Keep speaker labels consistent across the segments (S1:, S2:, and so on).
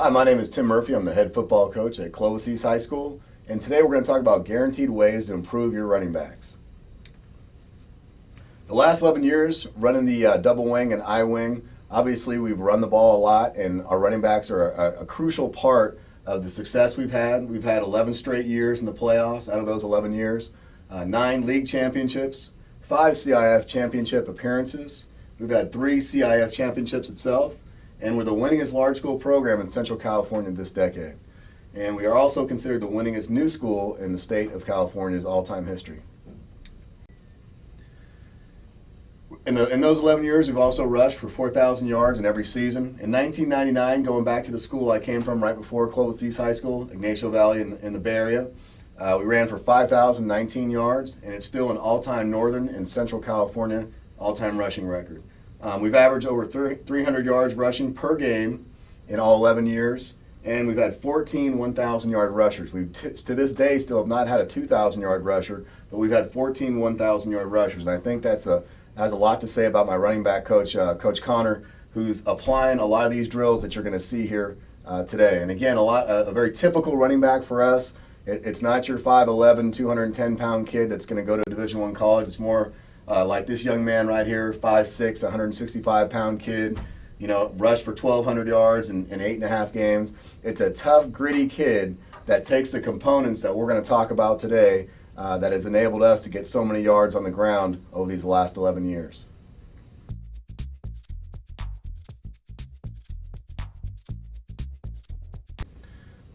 S1: Hi, my name is Tim Murphy. I'm the head football coach at Clovis High School, and today we're going to talk about guaranteed ways to improve your running backs. The last 11 years, running the double wing and I wing, obviously we've run the ball a lot, and our running backs are a crucial part of the success we've had. We've had 11 straight years in the playoffs out of those 11 years, 9 league championships, 5 CIF championship appearances. We've had 3 CIF championships itself, and we're the winningest large school program in Central California this decade. And we are also considered the winningest new school in the state of California's all-time history. In those 11 years, we've also rushed for 4,000 yards in every season. In 1999, going back to the school I came from right before Clovis East High School, Ignacio Valley in the Bay Area, we ran for 5,019 yards, and it's still an all-time Northern and Central California all-time rushing record. We've averaged over 300 yards rushing per game in all 11 years, and we've had 14 1,000-yard rushers. We to this day still have not had a 2,000-yard rusher, but we've had 14 1,000-yard rushers, and I think has a lot to say about my running back coach, Coach Connor, who's applying a lot of these drills that you're going to see here today. And again, a very typical running back for us. It's not your 5'11", 210-pound kid that's going to go to a Division I college. It's more like this young man right here, 5'6", 165-pound kid, rushed for 1,200 yards in 8.5 games. It's a tough, gritty kid that takes the components that we're going to talk about today that has enabled us to get so many yards on the ground over these last 11 years.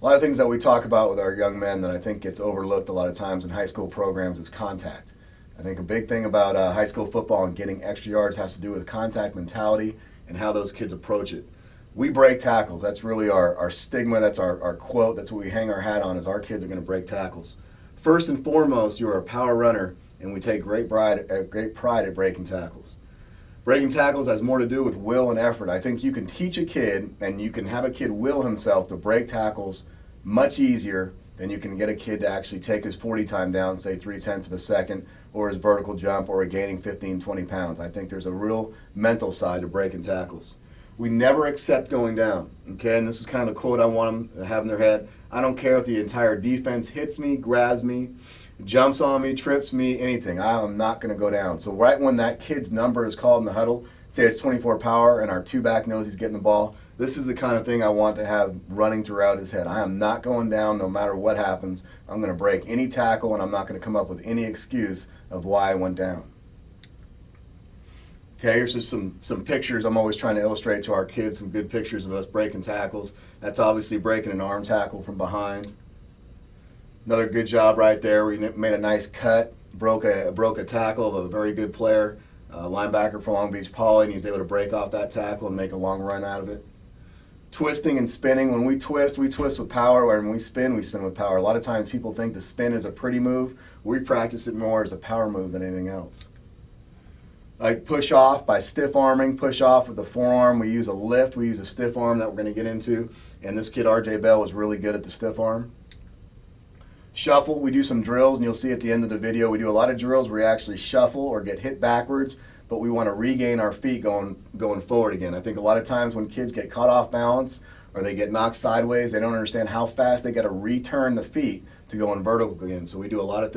S1: A lot of things that we talk about with our young men that I think gets overlooked a lot of times in high school programs is contact. I think a big thing about high school football and getting extra yards has to do with contact mentality and how those kids approach it. We break tackles. That's really our stigma. That's our quote. That's what we hang our hat on, is our kids are going to break tackles. First and foremost, you're a power runner, and we take great pride at breaking tackles. Breaking tackles has more to do with will and effort. I think you can teach a kid, and you can have a kid will himself to break tackles much easier than you can get a kid to actually take his 40 time down, say 3/10 of a second, or his vertical jump, or gaining 15, 20 pounds. I think there's a real mental side to breaking tackles. We never accept going down, okay? And this is kind of the quote I want them to have in their head. I don't care if the entire defense hits me, grabs me, jumps on me, trips me, anything. I am not going to go down. So right when that kid's number is called in the huddle, say it's 24 power and our two-back knows he's getting the ball, this is the kind of thing I want to have running throughout his head. I am not going down no matter what happens. I'm going to break any tackle, and I'm not going to come up with any excuse of why I went down. Okay, here's just some pictures. I'm always trying to illustrate to our kids some good pictures of us breaking tackles. That's obviously breaking an arm tackle from behind. Another good job right there. We made a nice cut, broke a tackle of a very good player, linebacker from Long Beach Poly, and he was able to break off that tackle and make a long run out of it. Twisting and spinning. When we twist with power. When we spin with power. A lot of times people think the spin is a pretty move. We practice it more as a power move than anything else. Like push off by stiff arming, push off with the forearm. We use a lift, we use a stiff arm that we're going to get into, and this kid RJ Bell was really good at the stiff arm. Shuffle, we do some drills, and you'll see at the end of the video we do a lot of drills where we actually shuffle or get hit backwards, but we want to regain our feet going forward again. I think a lot of times when kids get caught off balance or they get knocked sideways, they don't understand how fast they got to return the feet to go in vertical again. So we do a lot of things